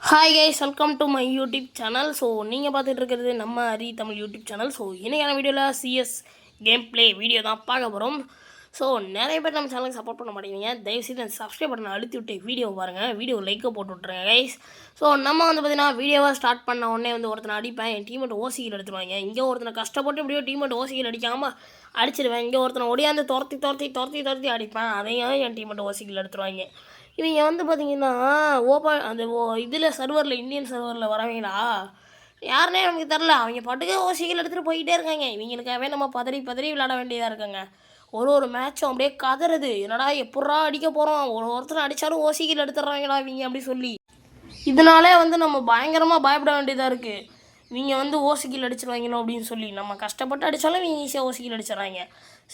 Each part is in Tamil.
Hi guys, welcome to my YouTube channel. So நீங்கள் பார்த்துட்டு இருக்கிறது நம்ம அரி தமிழ் யூடியூப் சேனல். ஸோ இன்றைக்கான வீடியோவில் சிஎஸ் கேம் ப்ளே வீடியோ தான் பார்க்க போகிறோம். ஸோ நிறைய பேர் நம்ம சேனலுக்கு சப்போர்ட் பண்ண மாட்டேங்கிறீங்க. தயவுசெய்து அந்த சப்ஸ்கிரைப் பட்டனை அழுத்தி விட்டு வீடியோ பாருங்கள், வீடியோ லைக்கை போட்டு விட்ருங்க கைஸ். ஸோ நம்ம வந்து பார்த்திங்கன்னா வீடியோவாக ஸ்டார்ட் பண்ண உடனே வந்து ஒருத்தனை அடிப்பேன், என் டீமெட் ஓசிக்கில் எடுத்துருவாங்க. இங்கே ஒருத்தனை கஷ்டப்பட்டு இப்படியோ டீமெட் ஓசிக்கில் அடிக்காமல் அடிச்சிடுவேன். இங்கே ஒருத்தனை ஒடியாந்து துரத்தி அடிப்பேன், அதையும் என் டீமெட் ஓசிக்கில் எடுத்துருவாங்க. இவங்க வந்து பார்த்தீங்கன்னா அந்த இதில் சர்வரில் இந்தியன் சர்வரில் வரவங்களா யாருனே நமக்கு தெரில. அவங்க பாட்டுக்கு ஓசிகள் எடுத்துகிட்டு போய்கிட்டே இருக்காங்க. இவங்களுக்காகவே நம்ம பதறி விளையாட வேண்டியதாக இருக்காங்க. ஒரு மேட்சும் அப்படியே கதறது, என்னடா எப்பட்றா அடிக்க போகிறோம், ஒருத்தர் அடித்தாலும் ஓசிகள் எடுத்துடுறாங்களா இவங்க அப்படி சொல்லி. இதனாலே வந்து நம்ம பயங்கரமாக பயப்பட வேண்டியதாக இருக்குது. இவங்க வந்து ஓசிக்கில் அடிச்சிருவாங்களோ அப்படின்னு சொல்லி. நம்ம கஷ்டப்பட்டு அடித்தாலும் இவங்க ஈஸியாக ஓசிக்கில் அடிச்சிடறாங்க.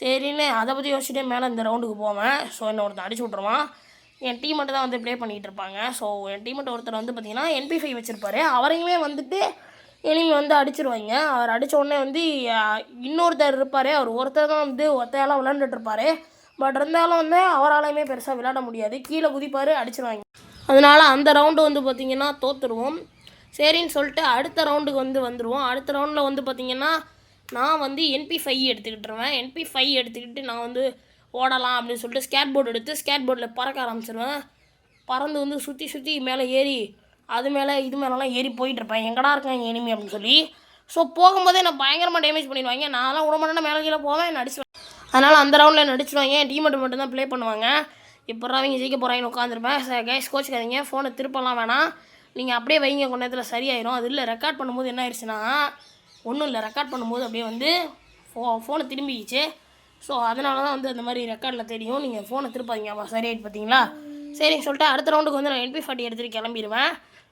சரின்னு அதை பற்றி யோசிச்சுட்டே மேலே இந்த ரவுண்டுக்கு போவேன். ஸோ என்ன ஒருத்தர் அடிச்சு விட்ருவான். என் டீமெட்டு தான் வந்து ப்ளே பண்ணிகிட்டு இருப்பாங்க. ஸோ என் டீமெட்டு ஒருத்தர் வந்து பார்த்திங்கன்னா MP5 வச்சுருப்பாரு. அவரையுமே வந்துட்டு எனிமி வந்து அடிச்சிருவாங்க. அவர் அடித்த உடனே வந்து இன்னொருத்தர் இருப்பார். அவர் ஒருத்தர் தான் வந்து ஒத்தையாலாம் விளாண்டுட்ருப்பார். பட் இருந்தாலும் வந்து அவராலையுமே பெருசாக விளையாட முடியாது. கீழே குதிப்பார், அடிச்சிருவாங்க. அதனால் அந்த ரவுண்டு வந்து பார்த்திங்கன்னா தோற்றுருவோம். சரின்னு சொல்லிட்டு அடுத்த ரவுண்டுக்கு வந்துடுவோம். அடுத்த ரவுண்டில் வந்து பார்த்திங்கன்னா நான் வந்து MP5 எடுத்துக்கிட்டுருவேன். MP5 எடுத்துக்கிட்டு நான் வந்து ஓடலாம் அப்படின்னு சொல்லிட்டு ஸ்கேட் போர்டு எடுத்து ஸ்கேட் போர்டில் பறக்க ஆரம்பிச்சிருவேன். பறந்து வந்து சுற்றி மேலே ஏறி அது மேலே இது மேலெலாம் ஏறி போயிட்டுருப்பேன், எங்கடா இருக்காங்க எனிமி அப்படின்னு சொல்லி. ஸோ போகும்போதே நான் பயங்கரமாக டேமேஜ் பண்ணிடுவாங்க. நான்லாம் விடமாட்டேன்னா மேலே கீழே போவேன், என்ன அடிச்சுவேன். அதனால் அந்த ரவுண்டில் என்ன அடிச்சுடுவாங்க. என் டீமெட்டு மட்டும் தான் ப்ளே பண்ணுவாங்க. இப்போ அவங்க ஜெயிக்க போகிறாங்கன்னு உட்காந்துருப்பேன். கைஸ் கோச்சிக்காதீங்க, ஃபோனை திருப்பலாம் வேணாம், நீங்கள் அப்படியே வைங்க, கொஞ்ச நேரத்தில் சரியாயிடும். அது இல்லை, ரெக்கார்ட் பண்ணும்போது என்ன ஆயிடுச்சுன்னா ஒன்றும் இல்லை, ரெக்கார்ட் பண்ணும்போது அப்படியே வந்து ஃபோனை திரும்பிக்கிச்சு. ஸோ அதனால தான் வந்து அந்த மாதிரி ரெக்கார்டில் தெரியும். நீங்கள் ஃபோனை திருப்பாதீங்க. அப்போ சரியாயிட்டு பார்த்தீங்களா. சரின்னு சொல்லிட்டு அடுத்த ரவுண்டுக்கு வந்து நான் MP40 எடுத்துகிட்டு கிளம்பிடுவேன்.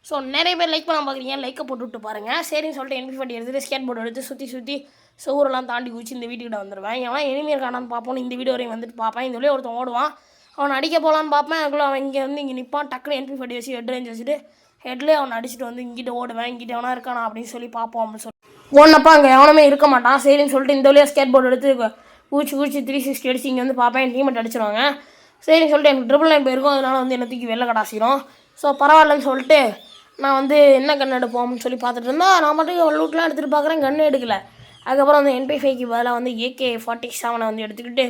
ஸோ நிறைய பேர் லைக் பண்ண பார்க்குறீங்க, லைக்கை போட்டு விட்டு பாருங்கள். சரின்னு சொல்லிட்டு MP40 எடுத்துகிட்டு ஸ்கேட் போர்டு எடுத்து சுற்றி சோரெல்லாம் தாண்டி குச்சி இந்த வீட்டுக்கிட்ட வந்துடுவேன். ஏன்னா எனிமி இருக்கானான்னு பார்ப்போன்னு இந்த வீடியோ வரையும் வந்துட்டு பார்ப்பேன். இந்த வழியே ஒருத்தன் ஓடுவான், அவனை அடிக்க போகலான்னு பார்ப்பேன். அதுக்குள்ளே அவன் இங்கே நிற்பான். டக்குனு MP40 வச்சு ஹெட் ரேஞ்ச் வச்சுட்டு ஹெட்லேயே அவனை அடிச்சுட்டு வந்து இங்கிட்ட ஓடுவேன். இங்கிட்ட எவனா இருக்கானா அப்படின்னு சொல்லி பார்ப்போம் அப்படின்னு சொல்லி ஓடனப்பா அங்கே எவனுமே இருக்க மாட்டான். சரின்னு சொல்லிட்டு இந்த வழியாக ஸ்கேட் போர்டு எடுத்து ஊச்சி 360 அடிச்சு இங்கே வந்து பார்ப்பேன். என் டீமெட் அடிச்சிடுவாங்க. சரின்னு சொல்லிட்டு எனக்கு ட்ரிபிள் 9 போயிருக்கும். அதனால் வந்து என்ன தூக்கி வெளில கடாசிடும். ஸோ பரவாயில்லன்னு சொல்லிட்டு நான் வந்து என்ன கன் எடுப்போம்னு சொல்லி பார்த்துட்டு இருந்தேன். நான் மட்டும் லூட்லாம் எடுத்துகிட்டு பார்க்குறேன், கன்று எடுக்கலை. அதுக்கப்புறம் வந்து MP5க்கு பதிலாக வந்து AK-47 வந்து எடுத்துக்கிட்டு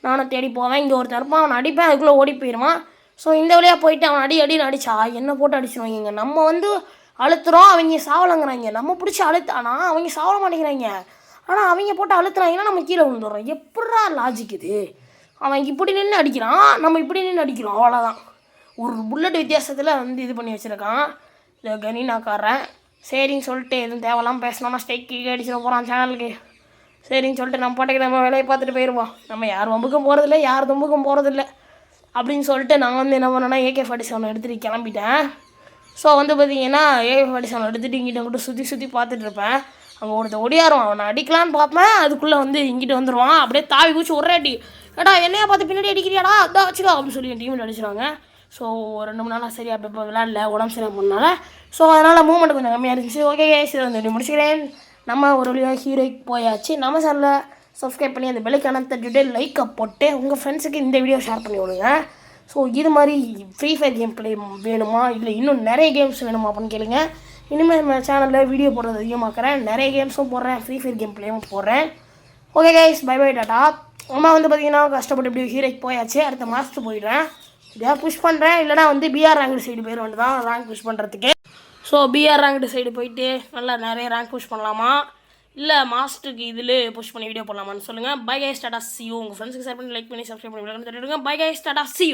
நானும் தேடி போவேன். இங்கே ஒருத்தர் இருப்பான், அவனை அடிப்பேன், அதுக்குள்ளே ஓடி போயிடுவான். ஸோ இந்த வழியாக போயிட்டு அவன் அடின்னு அடித்தா என்ன போட்டு அடிச்சிடுவாங்க. நம்ம வந்து அழுத்துறோம், அவங்க சாவலைங்கிறாங்க. நம்ம பிடிச்சி அழுத்தானா அவங்க சாவல மாட்டேங்கிறாங்க. ஆனால் அவங்க போட்டு அழுத்துறாங்கன்னா நம்ம கீழே விழுந்துடுறோம். எப்படா லாஜிக் இது? அவன் இப்படி நின்று அடிக்கிறான், நம்ம இப்படி நின்று அடிக்கிறோம், அவ்வளோதான். ஒரு புல்லட் வித்தியாசத்தில் வந்து இது பண்ணி வச்சுருக்கான் இந்த கனினாக்காரன். சரின்னு சொல்லிட்டு எதுவும் தேவையில்லாமல் பேசினோன்னா ஸ்ட்ரைக்கு அடிச்சிட போகிறான் சேனலுக்கு. சரின்னு சொல்லிட்டு நம்ம பாட்டுக்கு நம்ம வேலையை பார்த்துட்டு போயிடுவோம். நம்ம யார் வம்புக்கும் போகிறதில்ல, யார் தும்புக்கும் போகிறதில்ல அப்படின்னு சொல்லிட்டு நான் வந்து என்ன பண்ணேன்னா AK-47 எடுத்துகிட்டு கிளம்பிட்டேன். ஸோ வந்து பார்த்திங்கன்னா AK-47 எடுத்துகிட்டு இங்கிட்ட சுற்றி பார்த்துட்டு இருப்பேன். அங்கே ஒருத்தர் ஒடியாருவான், அவனை அடிக்கலான்னு பார்ப்பேன். அதுக்குள்ளே வந்து இங்கிட்ட வந்துடுவான். அப்படியே தாவி குச்சி ஒரே அடி, ஏடா என்னையா பார்த்து பின்னாடி அடிக்கிறியாடா, அதான் வச்சுக்கோ அப்படின்னு சொல்லி என் டீமெட் அடிச்சிடுவாங்க. ஸோ 2 3 நாளாக சரி அப்போ விளையாடல, உடம்பு சரியாக பண்ணனால. ஸோ அதனால் மூவ்மெண்ட் கொஞ்சம் கம்மியாக இருந்துச்சு. ஓகே இதை வந்து முடிச்சுக்கிறேன். நம்ம ஒரு வழியாக ஹீரோய்க்கு போயாச்சு. நம்ம சேனலில் சப்ஸ்கிரைப் பண்ணி அந்த பெல்லைக்கான தட்டிட்டு லைக்கை போட்டு உங்கள் ஃப்ரெண்ட்ஸுக்கு இந்த வீடியோ ஷேர் பண்ணி விடுங்க. ஸோ இது மாதிரி ஃப்ரீ ஃபயர் கேம் ப்ளே வேணுமா, இல்லை இன்னும் நிறைய கேம்ஸ் வேணுமா அப்படின்னு கேளுங்க. இனிமேல் நம்ம சேனலில் வீடியோ போடுறது அதிகமாக்குறேன், நிறைய கேம்ஸும் போடுறேன், ஃப்ரீ ஃபயர் கேம் ப்ளேவும் போடுறேன். Okay guys, bye tata. அம்மா வந்து பார்த்திங்கன்னா கஷ்டப்பட்டு இப்படி ஹீரோய்க்கு போயாச்சு. அடுத்த மாதத்துக்கு போயிடுறேன். இதாக புஷ் பண்ணுறேன், இல்லைனா வந்து BR ரேங்க் சைடு போயிட வேண்டியது தான் ரேங்க் புஷ் பண்ணுறதுக்கு. ஸோ BR ரேங்க் சைடு போயிட்டு நல்லா நிறைய ரேங்க் புஷ் பண்ணலாமா, இல்லை மாஸ்டருக்கு இதில் புஷ் பண்ணி வீடியோ பண்ணலாமான்னு சொல்லுங்கள். Bye guys, Tata, see you. உங்கள் ஃப்ரெண்ட்ஸுக்கு ஷேர் பண்ணி லைக் பண்ணி சப்ஸ்கிரைப் பண்ணி விளையாடுங்க. Bye guys, Tata, see you.